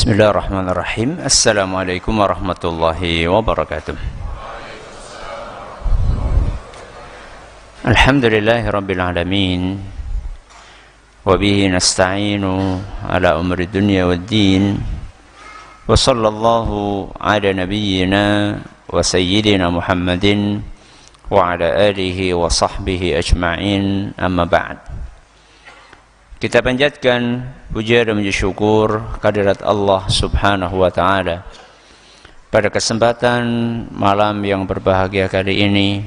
Bismillahirrahmanirrahim. Assalamualaikum warahmatullahi wabarakatuh. Alhamdulillahi rabbil alamin. Wabihi nasta'inu ala umri dunya waddin. Wa sallallahu ala nabiyyina wa sayyidina Muhammadin wa ala alihi wa sahbihi ajma'in, amma ba'd. Kita panjatkan puja dan puji syukur kehadirat Allah Subhanahu wa taala. Pada kesempatan malam yang berbahagia kali ini,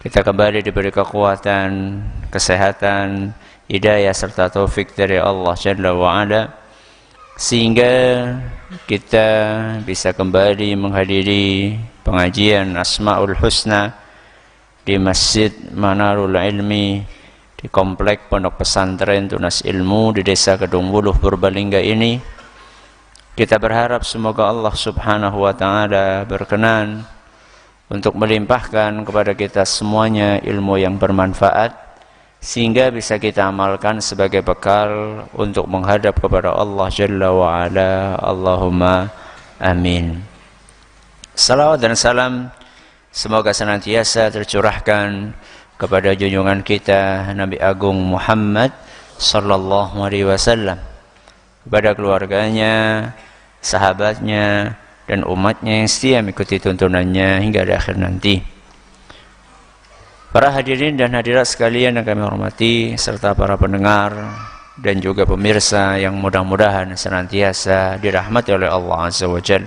kita kembali diberi kekuatan, kesehatan, hidayah serta taufik dari Allah Jalla wa Ala, sehingga kita bisa kembali menghadiri pengajian Asmaul Husna di Masjid Manarul Ilmi di Komplek Pondok Pesantren Tunas Ilmu di Desa Kedung Wuluh, Purbalingga ini. Kita berharap semoga Allah Subhanahu wa taala berkenan untuk melimpahkan kepada kita semuanya ilmu yang bermanfaat, sehingga bisa kita amalkan sebagai bekal untuk menghadap kepada Allah Jalla wa Ala. Allahumma amin. Salawat dan salam semoga senantiasa tercurahkan kepada junjungan kita Nabi Agung Muhammad sallallahu alaihi wasallam, kepada keluarganya, sahabatnya, dan umatnya yang setia mengikuti tuntunannya hingga di akhir nanti. Para hadirin dan hadirat sekalian yang kami hormati, serta para pendengar dan juga pemirsa yang mudah-mudahan senantiasa dirahmati oleh Allah Azza wa Jalla.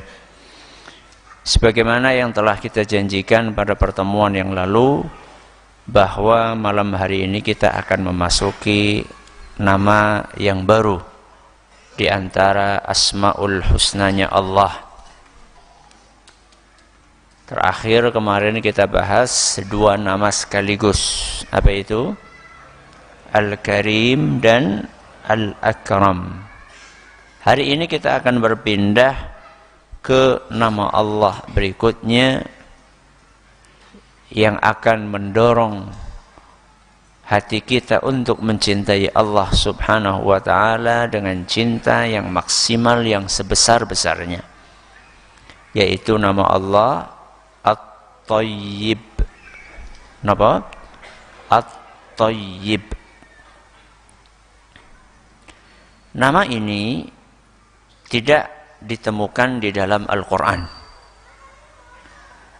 Sebagaimana yang telah kita janjikan pada pertemuan yang lalu, bahwa malam hari ini kita akan memasuki nama yang baru di antara Asmaul Husnanya Allah. Terakhir kemarin kita bahas dua nama sekaligus. Apa itu? Al-Karim dan Al-Akram. Hari ini kita akan berpindah ke nama Allah berikutnya yang akan mendorong hati kita untuk mencintai Allah Subhanahu wa taala dengan cinta yang maksimal, yang sebesar-besarnya, yaitu nama Allah At-Tayyib. Napa? At-Tayyib. Nama ini tidak ditemukan di dalam Al-Qur'an.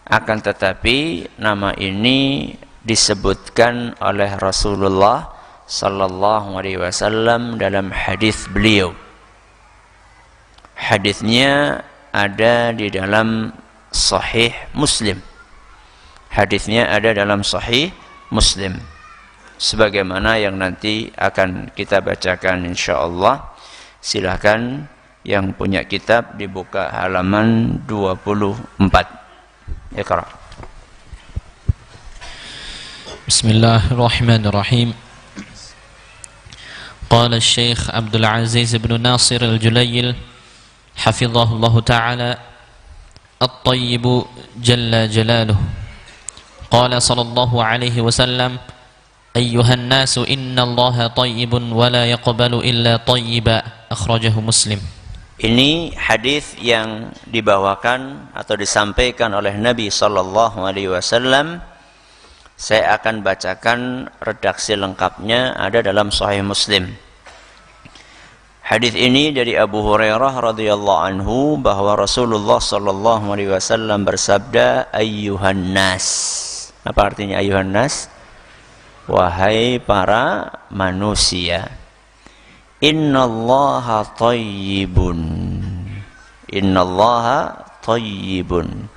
Akan tetapi nama ini disebutkan oleh Rasulullah sallallahu alaihi wasallam dalam hadis beliau. Hadisnya ada di dalam Sahih Muslim. Hadisnya ada dalam Sahih Muslim, sebagaimana yang nanti akan kita bacakan insyaallah. Silakan yang punya kitab dibuka halaman 24. Iqra. Bismillahirrahmanirrahim. Qala Syekh Abdul Aziz bin Nasir Al-Julayl hafizahullah ta'ala, At-Tayyib jalla jalaluh. Qala sallallahu alaihi wasallam, Ayyuhan nasu inna Allaha tayyibun wa la yaqbalu illa tayyiba. Akhrajahu Muslim. Ini hadis yang dibawakan atau disampaikan oleh Nabi sallallahu alaihi wasallam. Saya akan bacakan redaksi lengkapnya, ada dalam Sahih Muslim. Hadis ini dari Abu Hurairah radhiyallahu anhu bahwa Rasulullah sallallahu alaihi wasallam bersabda, Ayyuhan nas. Apa artinya ayyuhan nas? Wahai para manusia. Innallaha tayyibun. Innallaha tayyibun.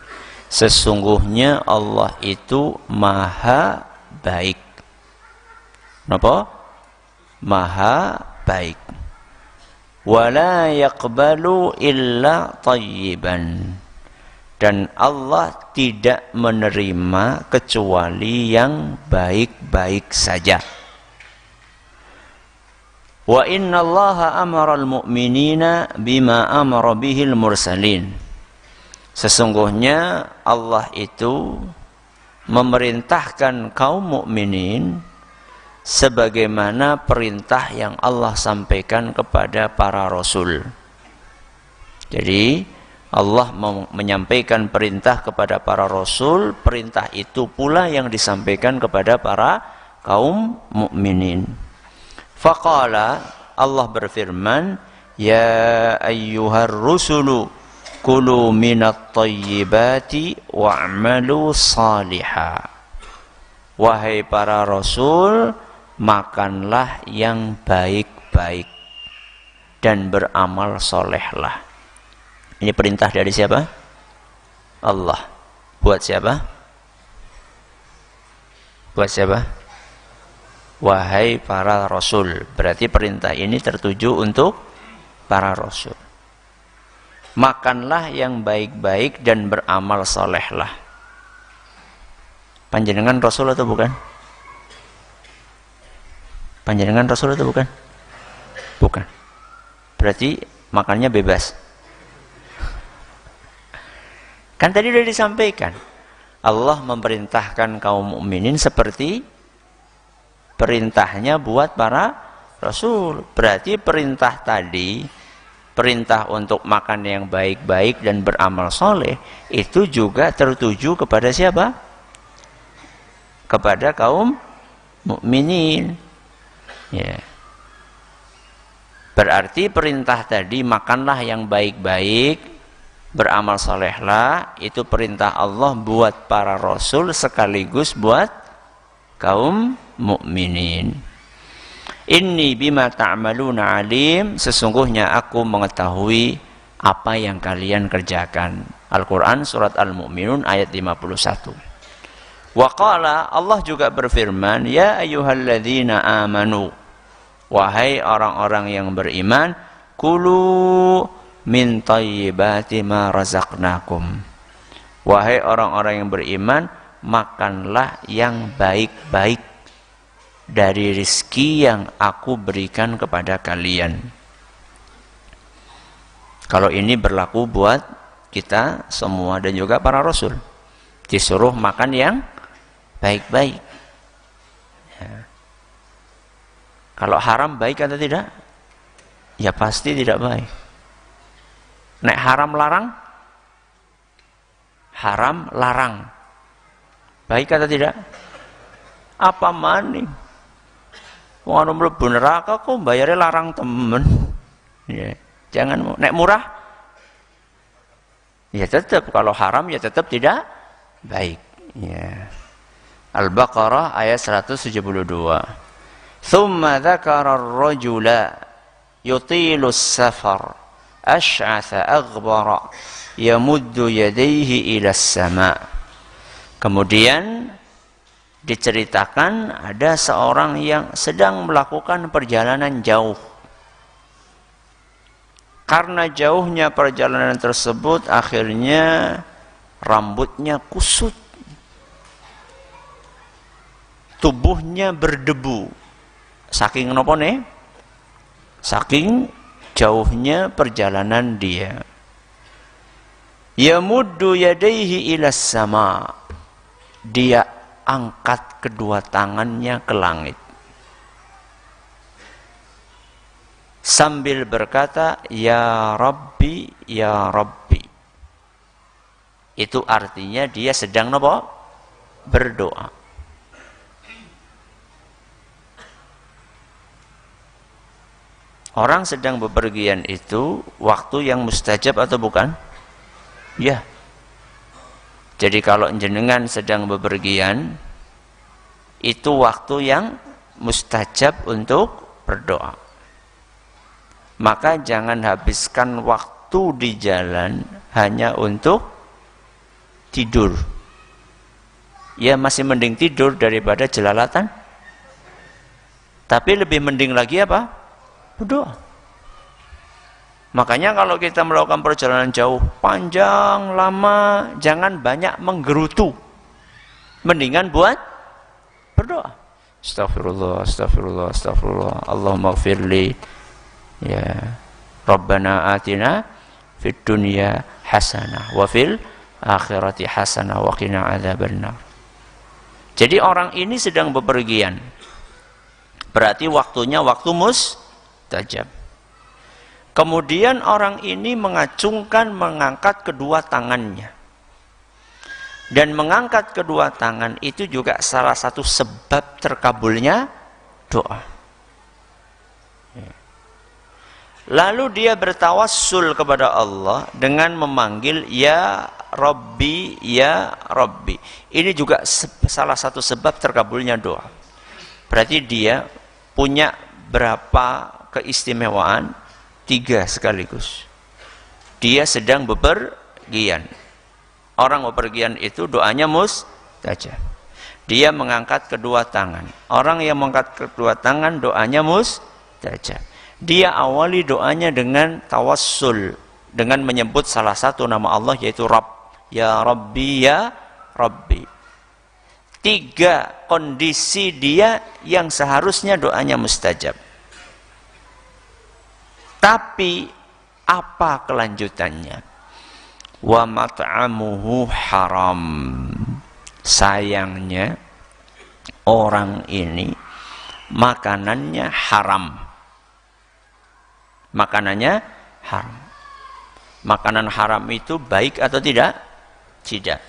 Sesungguhnya Allah itu maha baik. Napa? Maha baik. Wala yaqbalu illa tayyiban. Dan Allah tidak menerima kecuali yang baik-baik saja. Wa inna Allaha amara al-mu'minina bima amara bihil mursalin. Sesungguhnya Allah itu memerintahkan kaum mukminin sebagaimana perintah yang Allah sampaikan kepada para rasul. Jadi Allah menyampaikan perintah kepada para rasul, perintah itu pula yang disampaikan kepada para kaum mukminin. Faqala, Allah berfirman, ya ayyuhar rusulu kulu minat thayyibati wa'malu salihah. Wahai para rasul, makanlah yang baik-baik dan beramal solehlah. Ini perintah dari siapa? Allah. Buat siapa? Buat siapa? Wahai para rasul. Berarti perintah ini tertuju untuk para rasul. Makanlah yang baik-baik dan beramal solehlah. Panjenengan rasul atau bukan? Panjenengan rasul atau bukan? Bukan. Berarti makannya bebas. Kan tadi sudah disampaikan, Allah memerintahkan kaum mukminin seperti perintahnya buat para rasul. Berarti perintah tadi, perintah untuk makan yang baik-baik dan beramal soleh, itu juga tertuju kepada siapa? Kepada kaum mukminin. Ya. Berarti perintah tadi, makanlah yang baik-baik, beramal solehlah, itu perintah Allah buat para rasul sekaligus buat kaum mukminin. Inni bima ta'maluna alim, sesungguhnya aku mengetahui apa yang kalian kerjakan. Al-Quran surat Al-Mu'minun ayat 51. Wa qala, Allah juga berfirman, ya ayyuhalladzina amanu, wahai orang-orang yang beriman, kulu min thayyibati ma razaqnakum. Wahai orang-orang yang beriman, makanlah yang baik-baik dari rizki yang aku berikan kepada kalian. Kalau ini berlaku buat kita semua dan juga para rasul. Disuruh makan yang baik-baik. Ya. Kalau haram baik atau tidak? Ya pasti tidak baik. Nek haram larang? Haram larang. Baik atau tidak? Apa maning? Wong anu mlebu neraka kok bayare larang temen. Ya, jangan nek murah. Ya tetap kalau haram ya tetap tidak baik. Ya. Al-Baqarah ayat 172. Tsumma dzakara ar-rajula yutilus safar Ash'atha aghbara yamuddu yadayhi ila sama. Kemudian diceritakan ada seorang yang sedang melakukan perjalanan jauh. Karena jauhnya perjalanan tersebut, akhirnya rambutnya kusut, tubuhnya berdebu. Saking napa nih? Saking jauhnya perjalanan dia. Yamuddu yadayhi ila sama. Dia angkat kedua tangannya ke langit. Sambil berkata, ya Rabbi, ya Rabbi. Itu artinya dia sedang apa? Berdoa. Orang sedang bepergian itu waktu yang mustajab atau bukan? Ya. Jadi kalau jenengan sedang bepergian, itu waktu yang mustajab untuk berdoa. Maka jangan habiskan waktu di jalan hanya untuk tidur. Ya masih mending tidur daripada jelalatan. Tapi lebih mending lagi apa? Berdoa. Makanya kalau kita melakukan perjalanan jauh, panjang, lama, jangan banyak menggerutu. Mendingan buat berdoa. Astagfirullah, astagfirullah, astagfirullah. Allahumma gfirli. Ya. Rabbana atina fid dunya hasanah wa fil akhirati hasanah wa qina adzabannar. Jadi orang ini sedang bepergian. Berarti waktunya waktu mustajab. Kemudian orang ini mengangkat kedua tangannya. Dan mengangkat kedua tangan itu juga salah satu sebab terkabulnya doa. Lalu dia bertawassul kepada Allah dengan memanggil ya Rabbi, ya Rabbi. Ini juga salah satu sebab terkabulnya doa. Berarti dia punya berapa keistimewaan? 3 sekaligus. Dia sedang bepergian. Orang bepergian itu doanya mustajab. Dia mengangkat kedua tangan. Orang yang mengangkat kedua tangan doanya mustajab. Dia awali doanya dengan tawassul, dengan menyebut salah satu nama Allah yaitu Rabb. Ya Rabbi, ya Rabbi. 3 kondisi dia yang seharusnya doanya mustajab. Tapi apa kelanjutannya? Wa mat'amuhu haram. Sayangnya orang ini makanannya haram. Makanannya haram. Makanan haram itu baik atau tidak? Tidak.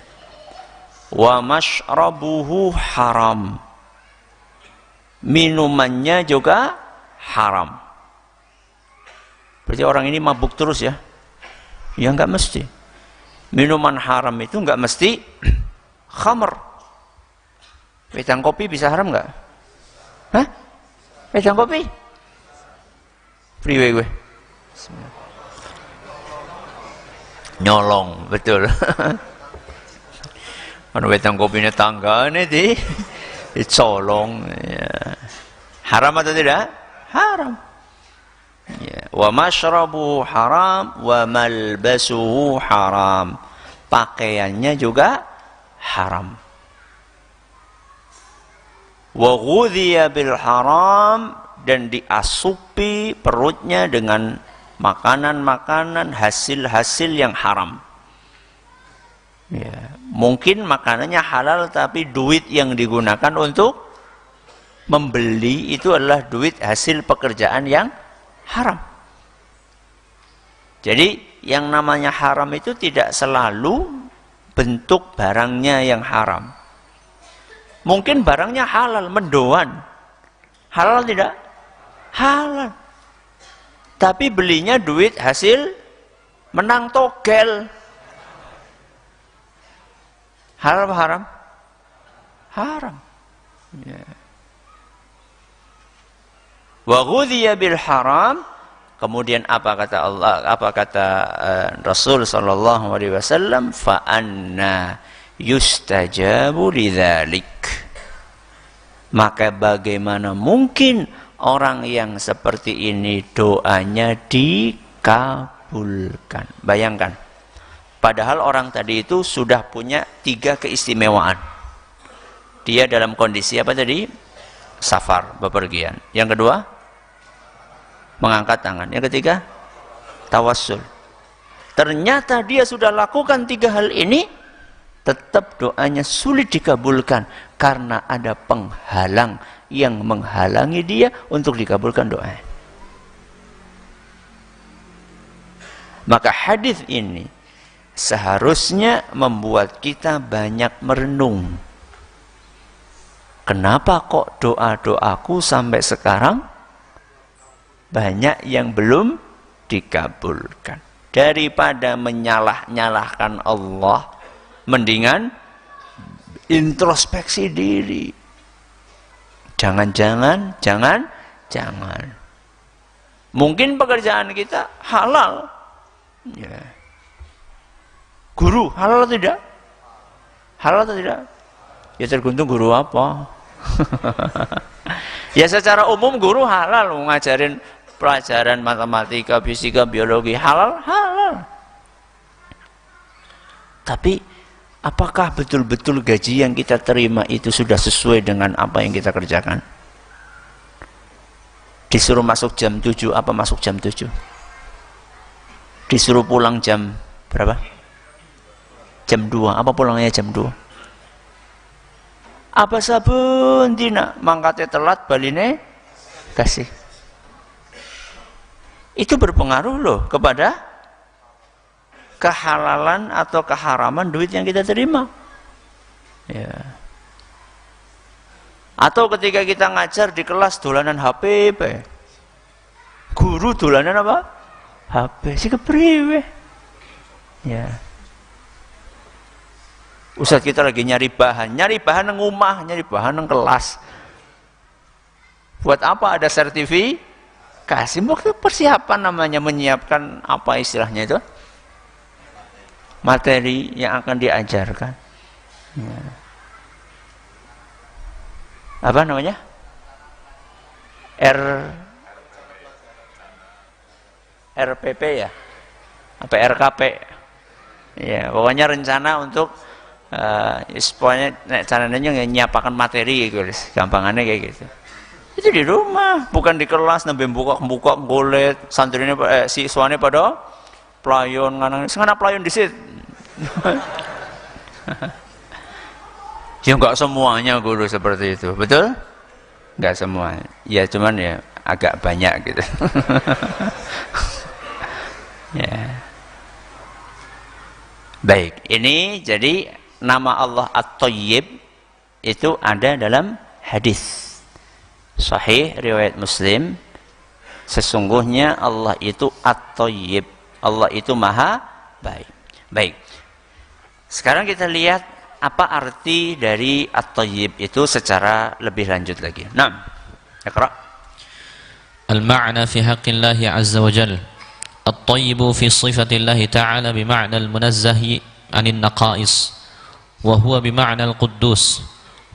Wa mashrabuhu haram. Minumannya juga haram. Berarti orang ini mabuk terus ya? Ya enggak mesti. Minuman haram itu enggak mesti khamr. Wedang kopi bisa haram enggak? Hah? Wedang kopi? Priwe gue. Nyolong, betul. Kan wedang kopinya tanggane dicolong. Ya. Haram atau tidak? Haram. Ya. Wa mashrabuhu haram wa malbasuhu haram. Pakaiannya juga haram. Wa ghudhiya bil haram, dan diasupi perutnya dengan makanan-makanan hasil-hasil yang haram. Ya. Mungkin makanannya halal tapi duit yang digunakan untuk membeli itu adalah duit hasil pekerjaan yang haram. Jadi yang namanya haram itu tidak selalu bentuk barangnya yang haram. Mungkin barangnya halal, mendoan. Halal tidak? Halal. Tapi belinya duit hasil menang togel. Halal apa haram? Haram. Ya. Wa ghudhiya bil haram. Kemudian apa kata Allah? Apa kata Rasul sallallahu alaihi wasallam? Fa anna yustajabu lidzalik. Maka bagaimana mungkin orang yang seperti ini doanya dikabulkan? Bayangkan. Padahal orang tadi itu sudah punya 3 keistimewaan. Dia dalam kondisi apa tadi? Safar, bepergian. Yang kedua, mengangkat tangan. Yang ketiga, tawassul. Ternyata dia sudah lakukan 3 hal ini, tetap doanya sulit dikabulkan karena ada penghalang yang menghalangi dia untuk dikabulkan doa. Maka hadis ini seharusnya membuat kita banyak merenung. Kenapa kok doa-doaku sampai sekarang banyak yang belum dikabulkan? Daripada menyalah-nyalahkan Allah, mendingan introspeksi diri. Jangan. Mungkin pekerjaan kita halal. Ya. Guru halal atau tidak? Halal atau tidak? Ya tergantung guru apa. Ya secara umum guru halal, ngajarin pelajaran matematika, fisika, biologi, halal. Tapi apakah betul-betul gaji yang kita terima itu sudah sesuai dengan apa yang kita kerjakan? Disuruh masuk jam 7, apa masuk jam 7? Disuruh pulang jam berapa? Jam 2, apa pulangnya jam 2? Apa sabun dina mangkate telat baline kasih. itu berpengaruh loh kepada kehalalan atau keharaman duit yang kita terima. Ya. Atau ketika kita ngajar di kelas dolanan HP, guru dolanan apa? HP, si kepriwe. Ya. Ustaz kita lagi nyari bahan nang rumah, nyari bahan nang kelas. Buat apa ada sertifikasi? Waktu persiapan namanya, menyiapkan apa istilahnya itu? Materi yang akan diajarkan. Ya. Apa namanya? RPP ya? Apa RKP? Ya, pokoknya rencana untuk pokoknya caranya nyiapakan materi gitu, gampangannya kayak gitu. Itu di rumah, bukan di kelas nembe buka golet, santrinya siswane pada pelayon nganang, ngana pelayon disit. Ya enggak semuanya guru seperti itu, betul? Enggak semua. Ya cuman ya agak banyak gitu. Ya. Baik, ini jadi nama Allah At-Thayyib itu ada dalam hadis sahih riwayat Muslim. Sesungguhnya Allah itu At-Thayyib, Allah itu maha baik. Baik, sekarang kita lihat apa arti dari At-Thayyib itu secara lebih lanjut lagi. Nah, Iqra. Al-ma'na fi haqqillahi azza wa jalla. At-Thayyib fi sifatillahi ta'ala bima'na al-munazzah 'anil naqais wa huwa bima'na al-quddus.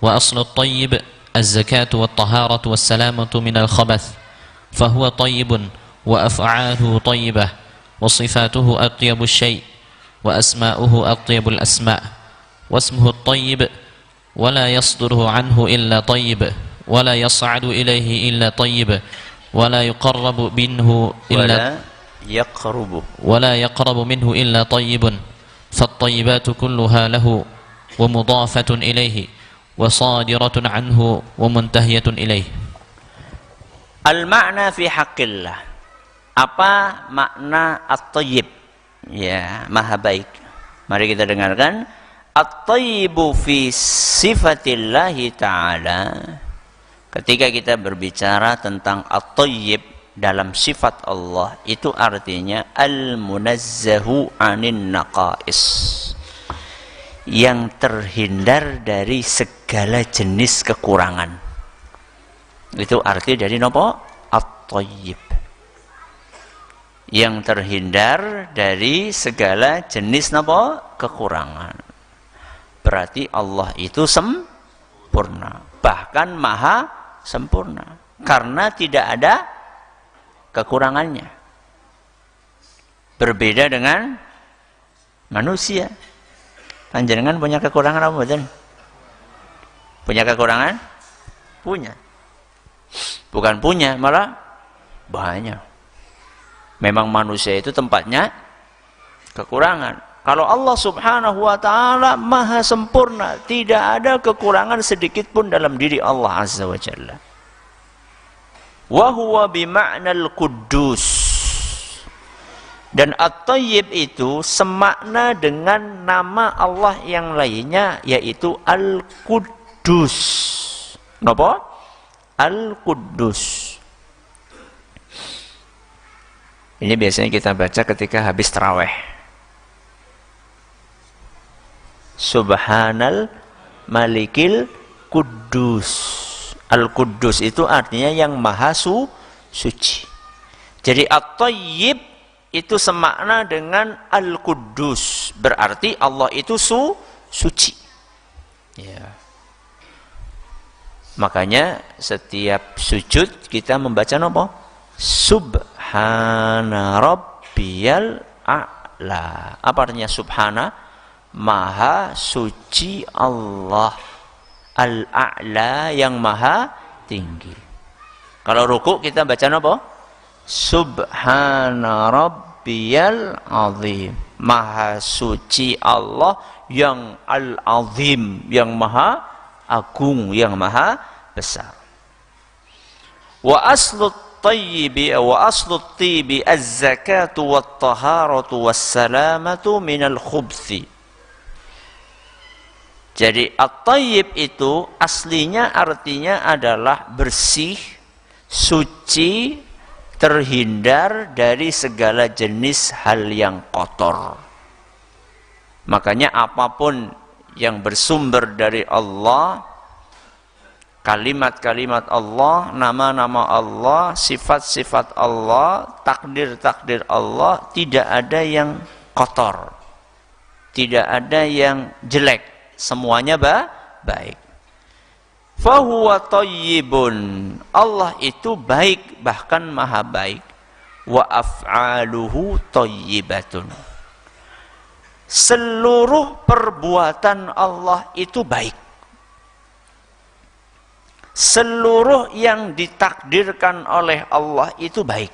Wa aslu at-Thayyib az-zakatu wat-taharatu was-salamatu min al-khabath. Fa huwa thayyibun wa af'aluhu thayyibah wa sifatuhu atyabu asy-syai' wa asma'uhu atyabu al-asma'. واسمه الطيب ولا يصدره عنه إلا طيب ولا يصعد إليه إلا طيب ولا يقرب منه إلا ولا يقرب منه إلا طيب فالطيبات كلها له ومضافة إليه وصادرة عنه ومنتهية إليه. Al-ma'na fi haqqillah. Apa makna At-Thayyib? Ya, maha baik. Mari kita dengarkan. At-Thayyibu fi sifatillahi ta'ala. Ketika kita berbicara tentang At-Thayyib dalam sifat Allah, itu artinya Al-Munazzahu anin naqais, yang terhindar dari segala jenis kekurangan. Itu arti dari nopo? At-Thayyib, yang terhindar dari segala jenis nopo? Kekurangan. Berarti Allah itu sempurna, bahkan maha sempurna, karena tidak ada kekurangannya. Berbeda dengan manusia. Panjenengan punya kekurangan apa betul? Punya kekurangan? Punya. Bukan punya, malah banyak. Memang manusia itu tempatnya kekurangan. Kalau Allah subhanahu wa ta'ala maha sempurna, tidak ada kekurangan sedikit pun dalam diri Allah azza wa jalla. Wa huwa bima'nal quddus. Dan At-Thayyib itu semakna dengan nama Allah yang lainnya, yaitu Al-Quddus. Kenapa? Al-Quddus. Ini biasanya kita baca ketika habis tarawih. Subhanal Malikil Quddus. Al-Quddus itu artinya yang maha suci. Jadi At-Thayyib itu semakna dengan Al-Quddus, berarti Allah itu suci. Ya. Makanya setiap sujud kita membaca apa? Subhana Rabbiyal A'la. Apa artinya subhana? Maha suci Allah Al-A'la, yang maha tinggi. Kalau ruku kita baca apa? Subhana Rabbiyal Azim. Maha suci Allah yang Al-Azim, yang maha agung, yang maha besar. Wa aslu tayyibi wa aslu tibi az-zakatu wat-taharatu was-salamatu minal khubthi. Jadi at-tayyib itu aslinya artinya adalah bersih, suci, terhindar dari segala jenis hal yang kotor. Makanya apapun yang bersumber dari Allah, kalimat-kalimat Allah, nama-nama Allah, sifat-sifat Allah, takdir-takdir Allah, tidak ada yang kotor, tidak ada yang jelek. Semuanya baik. Fahuwa tayyibun. Allah itu baik, bahkan maha baik. Wa af'aluhu tayyibatun. Seluruh perbuatan Allah itu baik. Seluruh yang ditakdirkan oleh Allah itu baik.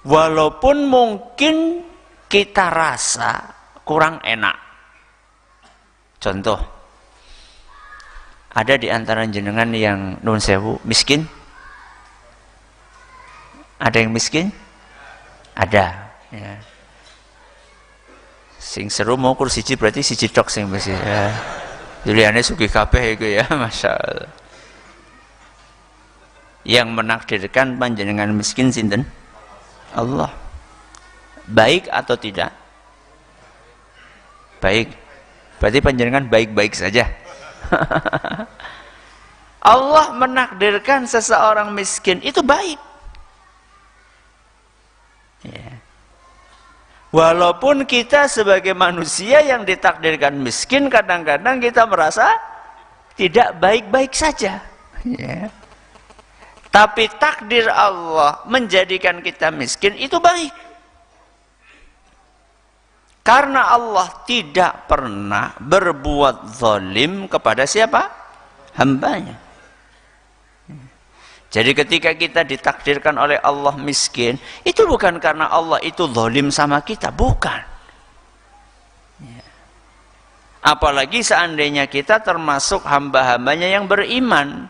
Walaupun mungkin kita rasa kurang enak. Contoh, ada di antara jenengan yang nun sewu miskin? Ada yang miskin? Ada. Ya. Sing seru mau kursi siji berarti siji tok sing mesti. Ya. Juliane sugih kabeh iku ya, Masya Allah. Yang menakdirkan panjenengan miskin sinten? Allah. Baik atau tidak? Baik. Berarti panjenengan baik-baik saja. Allah menakdirkan seseorang miskin itu baik. Ya. Walaupun kita sebagai manusia yang ditakdirkan miskin, kadang-kadang kita merasa tidak baik-baik saja. Ya. Tapi takdir Allah menjadikan kita miskin itu baik. Karena Allah tidak pernah berbuat zalim kepada siapa? Hambanya. Jadi ketika kita ditakdirkan oleh Allah miskin, itu bukan karena Allah itu zalim sama kita, bukan. Apalagi seandainya kita termasuk hamba-hambanya yang beriman.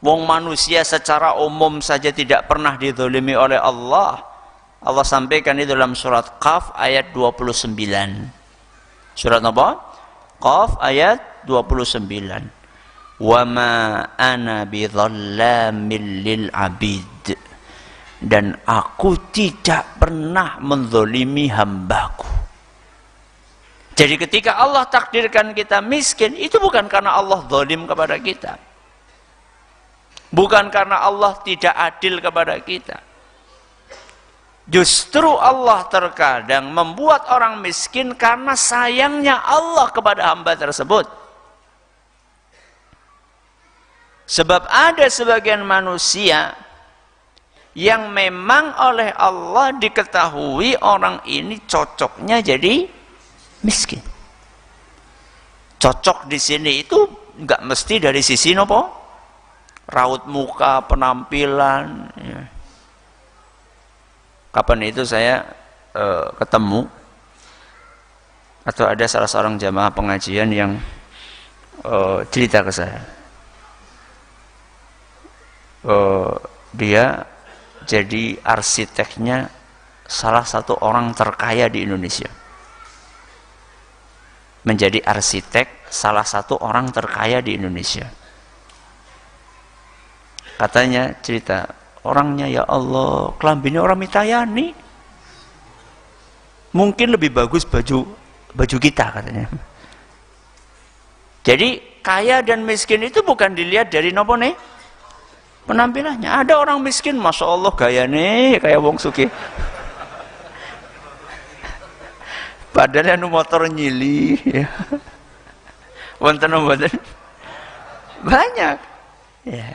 Wong manusia secara umum saja tidak pernah dizalimi oleh Allah. Allah sampaikan itu dalam surat Qaf ayat 29. Surat apa? Qaf ayat 29. Wa ma ana bidzallamin lil abid. Dan aku tidak pernah menzalimi hambaku. Jadi ketika Allah takdirkan kita miskin, itu bukan karena Allah zalim kepada kita. Bukan karena Allah tidak adil kepada kita. Justru Allah terkadang membuat orang miskin karena sayangnya Allah kepada hamba tersebut. Sebab ada sebagian manusia yang memang oleh Allah diketahui orang ini cocoknya jadi miskin. Cocok di sini itu nggak mesti dari sisi nopo, raut muka, penampilan. Ya. Kapan itu saya ketemu atau ada salah seorang jamaah pengajian yang cerita ke saya. Dia jadi arsiteknya salah satu orang terkaya di Indonesia. Menjadi arsitek salah satu orang terkaya di Indonesia. Katanya cerita, orangnya ya Allah, kelambinya orang mitayani. Mungkin lebih bagus baju kita katanya. Jadi kaya dan miskin itu bukan dilihat dari nopo nih penampilannya. Ada orang miskin, masya Allah gayane kayak wong sugih. Padahal anu motor nyili. Ya. Wonten mboten? Banyak. Ya.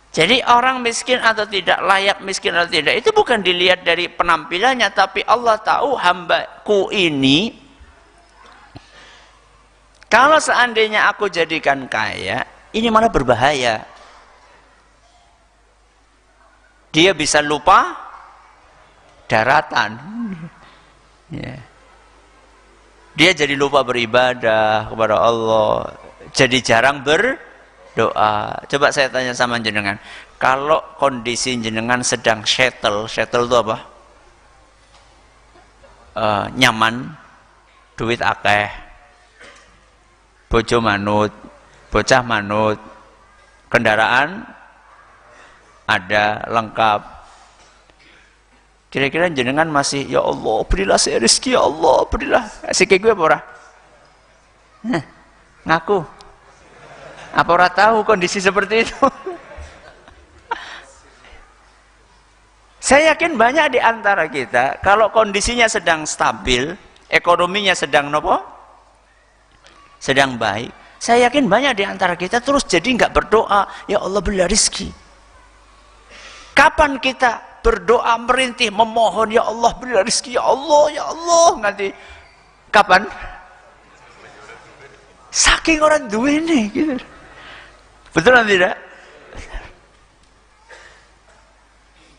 Jadi orang miskin atau tidak, layak miskin atau tidak, itu bukan dilihat dari penampilannya, tapi Allah tahu hambaku ini, kalau seandainya aku jadikan kaya, ini malah berbahaya. Dia bisa lupa daratan. Ya. Dia jadi lupa beribadah kepada Allah, jadi jarang doa. Coba saya tanya sama jenengan, kalau kondisi jenengan sedang settle itu apa? Nyaman, duit akeh, bojo manut, bocah manut, kendaraan ada lengkap. Kira-kira jenengan masih, ya Allah berilah saya rezeki, ya Allah berilah. Asik gue apa ora? Ngaku. Apa ora tahu kondisi seperti itu? Saya yakin banyak di antara kita kalau kondisinya sedang stabil, ekonominya sedang nopo? Sedang baik. Saya yakin banyak di antara kita terus jadi nggak berdoa, ya Allah berilah rezeki. Kapan kita berdoa merintih memohon, ya Allah berilah rezeki, ya Allah nanti kapan? Saking orang duwe nih gitu. Betul atau tidak?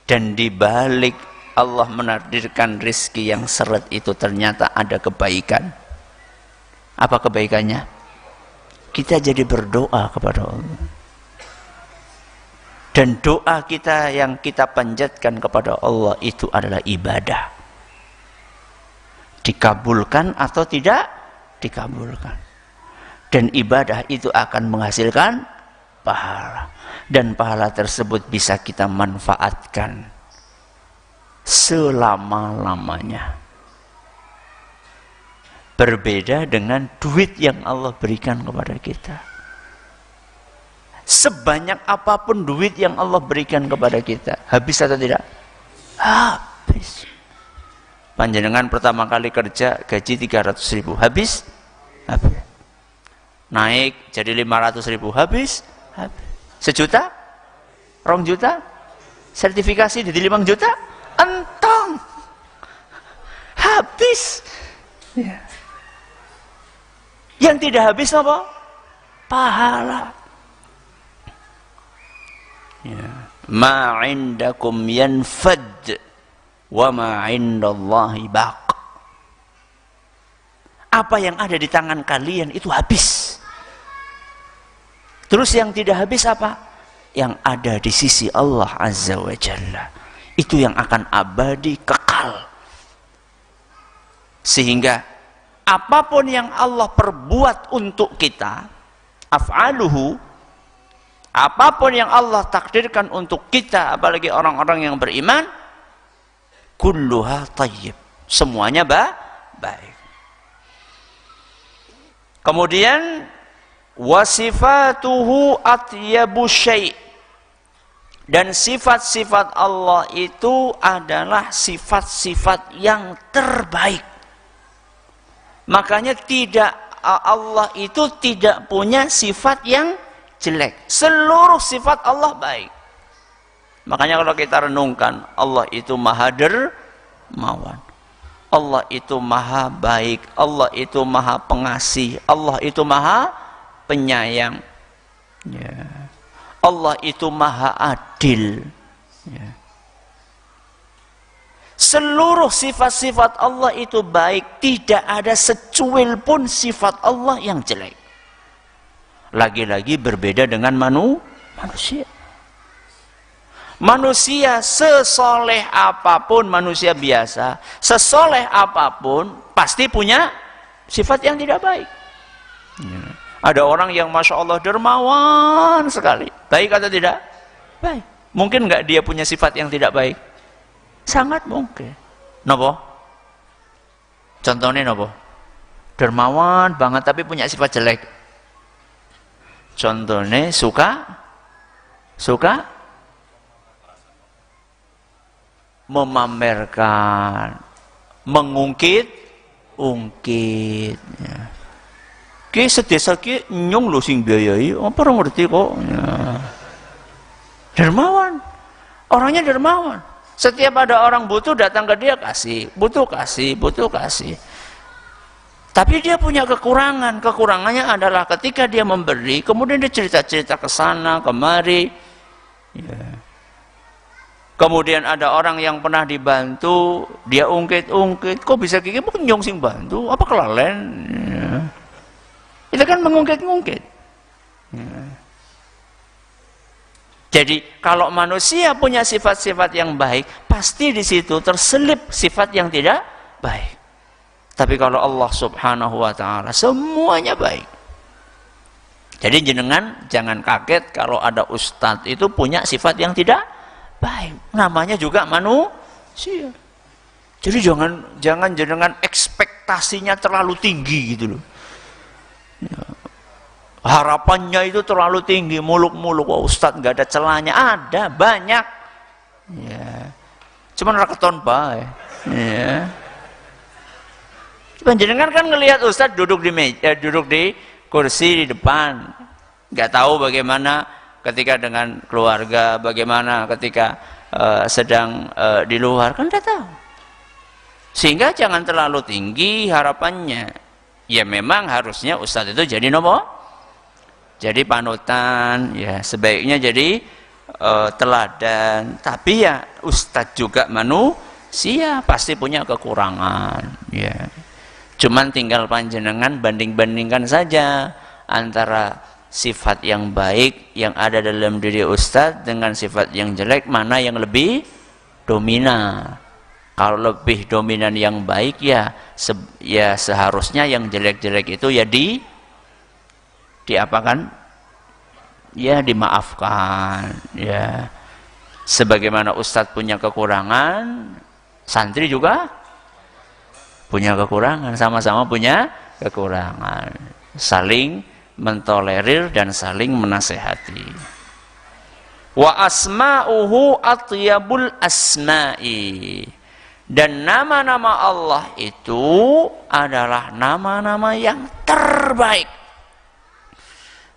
Dan di balik Allah menakdirkan rezeki yang seret itu ternyata ada kebaikan. Apa kebaikannya? Kita jadi berdoa kepada Allah. Dan doa kita yang kita panjatkan kepada Allah itu adalah ibadah. Dikabulkan atau tidak dikabulkan. Dan ibadah itu akan menghasilkan pahala. Dan pahala tersebut bisa kita manfaatkan selama-lamanya. Berbeda dengan duit yang Allah berikan kepada kita. Sebanyak apapun duit yang Allah berikan kepada kita, habis atau tidak? Habis. Panjenengan pertama kali kerja gaji 300.000, habis? Habis. Naik jadi 500.000, habis? Habis. 1 juta? 2 juta? Sertifikasi jadi 5 juta? Entong. Habis. Ya. Yang tidak habis apa? Pahala. Ya. Ma indakum yanfad wa ma indallahi baq. Apa yang ada di tangan kalian itu habis. Terus yang tidak habis apa? Yang ada di sisi Allah Azza wa Jalla. Itu yang akan abadi, kekal. Sehingga apapun yang Allah perbuat untuk kita, af'aluhu, apapun yang Allah takdirkan untuk kita, apalagi orang-orang yang beriman, kulluha tayyib, semuanya baik. Kemudian wasifatuhu atyabu syai', dan sifat-sifat Allah itu adalah sifat-sifat yang terbaik. Makanya Allah itu tidak punya sifat yang jelek. Seluruh sifat Allah baik. Makanya kalau kita renungkan, Allah itu maha dermawan, Allah itu maha baik, Allah itu maha pengasih, Allah itu maha penyayang, ya. Allah itu maha adil, ya. Seluruh sifat-sifat Allah itu baik, tidak ada secuil pun sifat Allah yang jelek. Lagi-lagi berbeda dengan manusia. Manusia sesoleh apapun, manusia biasa, sesoleh apapun pasti punya sifat yang tidak baik, ya. Ada orang yang Masya Allah dermawan sekali, baik atau tidak? Baik. Mungkin nggak dia punya sifat yang tidak baik? Sangat mungkin. Nopo? Contohnya nopo? Dermawan banget tapi punya sifat jelek. Contohnya suka memamerkan, mengungkit-ungkit, ya. Ki sedesa ki nyong lho sing biayai, apa orang ngerti kok, ya. Dermawan, orangnya dermawan. Setiap ada orang butuh datang ke dia, kasih, butuh kasih. Tapi dia punya kekurangan. Kekurangannya adalah ketika dia memberi, kemudian dia cerita-cerita ke sana kemari, ya. Kemudian ada orang yang pernah dibantu, dia ungkit-ungkit, kok bisa kayak gini, nyong sing bantu, apa kelalen, ya. Itu kan mengungkit-ungkit, ya. Jadi kalau manusia punya sifat-sifat yang baik, pasti di situ terselip sifat yang tidak baik. Tapi kalau Allah Subhanahu wa taala semuanya baik. Jadi jenengan jangan kaget kalau ada ustadz itu punya sifat yang tidak baik. Namanya juga manusia. Jadi jangan jenengan ekspektasinya terlalu tinggi gitu loh. Ya. Harapannya itu terlalu tinggi, muluk-muluk. Wah, ustadz nggak ada celahnya, ada banyak. Ya. Cuman raketon bae. Ya. Cuman jenengan kan ngelihat ustadz duduk di kursi di depan, nggak tahu bagaimana ketika dengan keluarga, bagaimana ketika sedang di luar, kan nggak tahu. Sehingga jangan terlalu tinggi harapannya. Ya memang harusnya ustadz itu jadi nomor. Jadi panutan, ya sebaiknya jadi teladan. Tapi ya ustadz juga manusia, pasti punya kekurangan. Ya, cuman tinggal panjenengan banding-bandingkan saja antara sifat yang baik yang ada dalam diri ustadz dengan sifat yang jelek, mana yang lebih dominan. Kalau lebih dominan yang baik ya seharusnya yang jelek-jelek itu ya diapakan? Ya dimaafkan. Ya, sebagaimana ustadz punya kekurangan, santri juga punya kekurangan, sama-sama punya kekurangan. Saling mentolerir dan saling menasehati. Wa asma'uhu atyabul asma'i. Dan nama-nama Allah itu adalah nama-nama yang terbaik.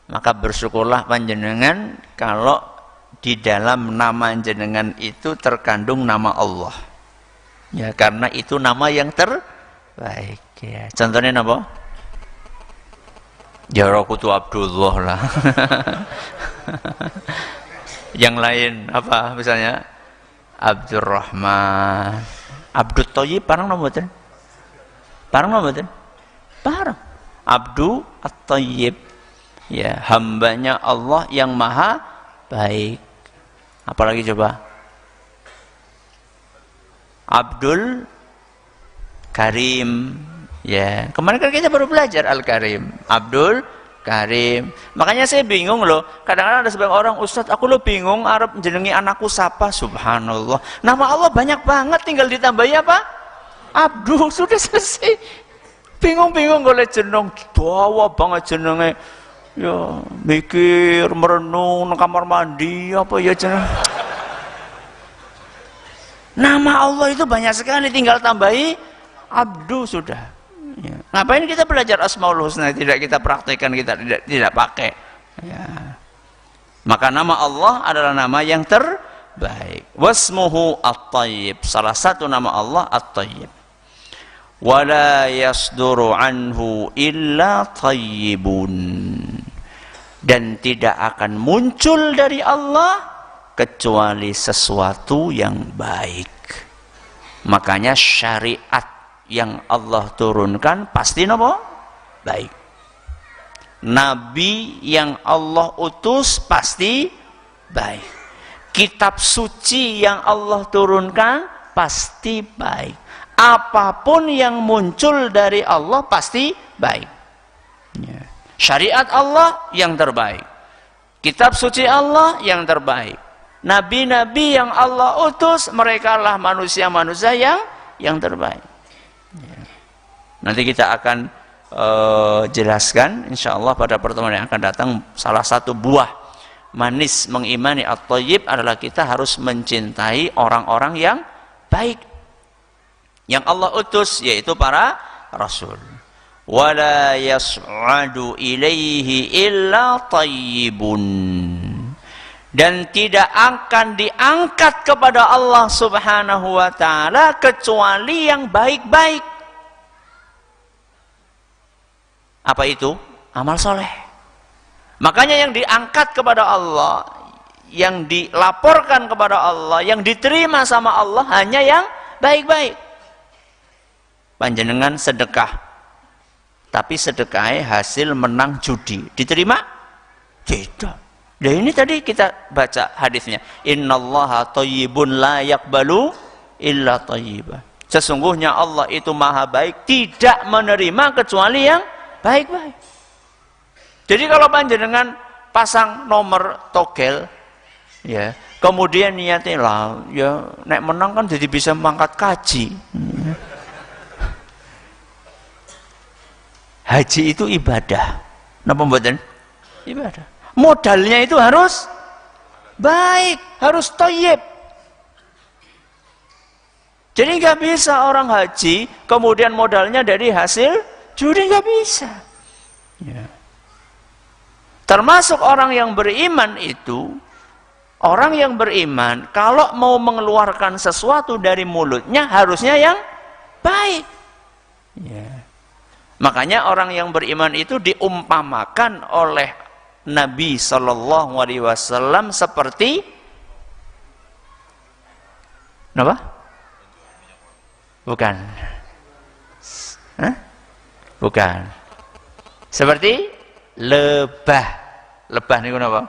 Maka bersyukurlah panjenengan kalau di dalam nama jenengan itu terkandung nama Allah. Ya, karena itu nama yang terbaik. Ya. Contohnya apa? Ya Rakutu Abdullah lah. Yang lain apa misalnya? Abdurrahman, Abdul Thayyib, parang nomboten? Parang nomboten? Parang. Abdu At-Thayyib. Ya, hambanya Allah yang maha baik. Apalagi coba? Abdul Karim. Ya, kemarin kan kita baru belajar Al-Karim. Abdul Karim. Makanya saya bingung loh. Kadang-kadang ada sebagian orang, Ustadz aku lo bingung arep jenengi anakku siapa. Subhanallah. Nama Allah banyak banget, tinggal ditambahi apa? Abdul, sudah selesai. Bingung-bingung golek jeneng, dawa banget jenenge. Ya, mikir, merenung nang kamar mandi apa ya jeneng. Nama Allah itu banyak sekali, tinggal tambahi Abdu sudah. Ya. Ngapain kita belajar Asmaul Husna tidak kita praktekkan, kita tidak pakai. Ya. Maka nama Allah adalah nama yang terbaik. Wasmuhu At-Tayyib. Salah satu nama Allah At-Tayyib. Wala yasduru anhu illa tayyibun. Dan tidak akan muncul dari Allah kecuali sesuatu yang baik. Makanya syariat yang Allah turunkan pasti apa? Baik. Nabi yang Allah utus pasti baik. Kitab suci yang Allah turunkan pasti baik. Apapun yang muncul dari Allah pasti baik. Ya. Syariat Allah yang terbaik. Kitab suci Allah yang terbaik. Nabi-nabi yang Allah utus, mereka lah manusia-manusia yang terbaik. Ya. Nanti kita akan jelaskan insyaallah pada pertemuan yang akan datang. Salah satu buah manis mengimani At-Thayyib adalah kita harus mencintai orang-orang yang baik yang Allah utus, yaitu para rasul. Wala yas'adu ilaihi illa tayyibun. Dan tidak akan diangkat kepada Allah Subhanahu wa taala kecuali yang baik-baik. Apa itu? Amal soleh. Makanya yang diangkat kepada Allah, yang dilaporkan kepada Allah, yang diterima sama Allah hanya yang baik-baik. Panjenengan sedekah, tapi sedekahnya hasil menang judi, diterima? Tidak. Dan ini tadi kita baca hadisnya, innallaha thayyibun la yaqbalu illa thayyiba. Sesungguhnya Allah itu maha baik, tidak menerima kecuali yang baik-baik. Jadi kalau panjenengan pasang nomor togel, ya, kemudian niatnya lah, ya, nek menang kan jadi bisa mangkat kaji. Haji itu ibadah. Napa mboten? Ibadah. Modalnya itu harus baik, harus thayyib. Jadi nggak bisa orang haji kemudian modalnya dari hasil judi, nggak bisa. Ya. Termasuk orang yang beriman itu, orang yang beriman kalau mau mengeluarkan sesuatu dari mulutnya harusnya yang baik. Ya. Makanya orang yang beriman itu diumpamakan oleh Nabi Shallallahu Alaihi Wasallam seperti apa? Bukan. Hah? Bukan. Seperti lebah. Lebah ini apa?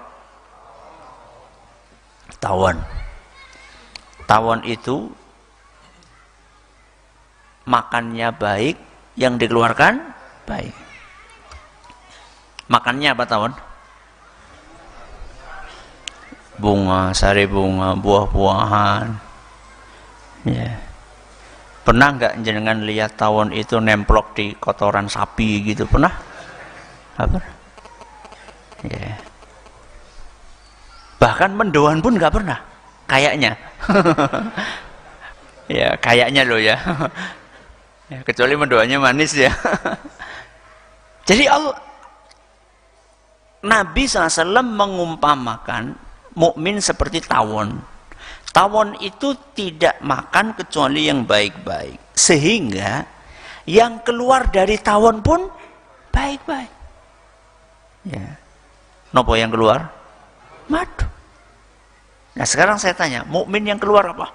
Tawon. Tawon itu makannya baik, yang dikeluarkan baik. Makannya apa tawon? Bunga, sari bunga, buah-buahan. Ya. Pernah nggak jenengan lihat tawon itu nemplok di kotoran sapi gitu? Pernah? Apa? Ya. Bahkan mendoan pun nggak pernah, kayaknya. Ya, kayaknya loh ya. Ya, kecuali mendoannya manis ya. Jadi Nabi SAW mengumpamakan mukmin seperti tawon. Tawon itu tidak makan kecuali yang baik-baik, sehingga yang keluar dari tawon pun baik-baik. Ya. Nopo yang keluar? Madu. Nah sekarang saya tanya, mukmin yang keluar apa?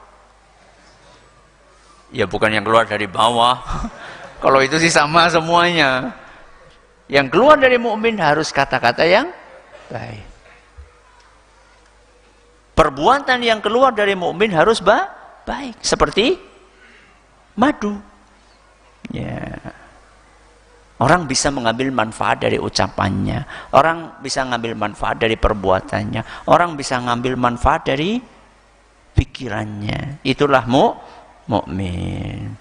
Ya bukan yang keluar dari bawah. Kalau itu sih sama semuanya. Yang keluar dari mukmin harus kata-kata yang baik. Perbuatan yang keluar dari mukmin harus baik, seperti madu. Ya. Orang bisa mengambil manfaat dari ucapannya, orang bisa mengambil manfaat dari perbuatannya, orang bisa mengambil manfaat dari pikirannya. Itulah mukmin.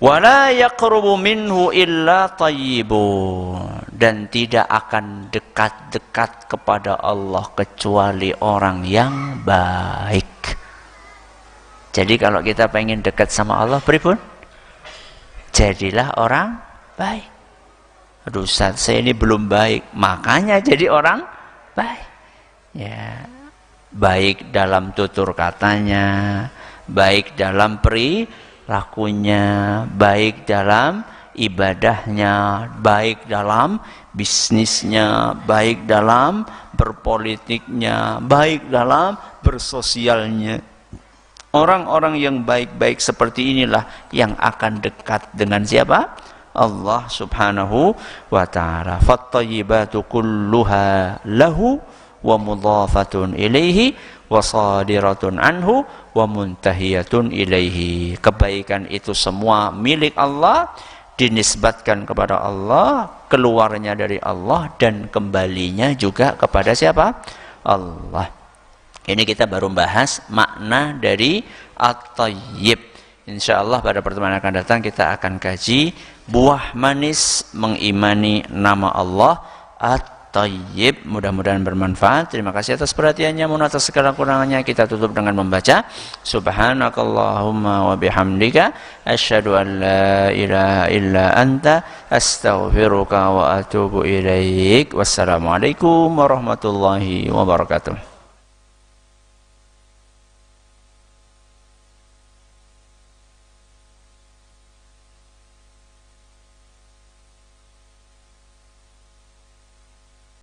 Wala yaqrubu minhu illa thayyibun, dan tidak akan dekat-dekat kepada Allah kecuali orang yang baik. Jadi kalau kita pengen dekat sama Allah, pripun? Jadilah orang baik. Aduh Ustaz, saya ini belum baik, makanya jadi orang baik. Ya, baik dalam tutur katanya, baik dalam perilakunya, baik dalam ibadahnya, baik dalam bisnisnya, baik dalam berpolitiknya, baik dalam bersosialnya. Orang-orang yang baik-baik seperti inilah yang akan dekat dengan siapa? Allah Subhanahu wa ta'ala. Fattayyibatu kulluha lahu wa mudhafatun ilaihi wa sadiratun anhu wa muntahiyatun ilaihi. Kebaikan itu semua milik Allah, dinisbatkan kepada Allah, keluarnya dari Allah, dan kembalinya juga kepada siapa? Allah. Ini kita baru bahas makna dari at-thayyib. Insyaallah pada pertemuan akan datang kita akan kaji buah manis mengimani nama Allah at-thayyib. Mudah-mudahan bermanfaat. Terima kasih atas perhatiannya. Mohon atas segala kurangannya. Kita tutup dengan membaca Subhanakallahumma wa bihamdika asyhadu an la ilaha illa anta astaghfiruka wa atubu ilaik. Wassalamualaikum warahmatullahi wabarakatuh.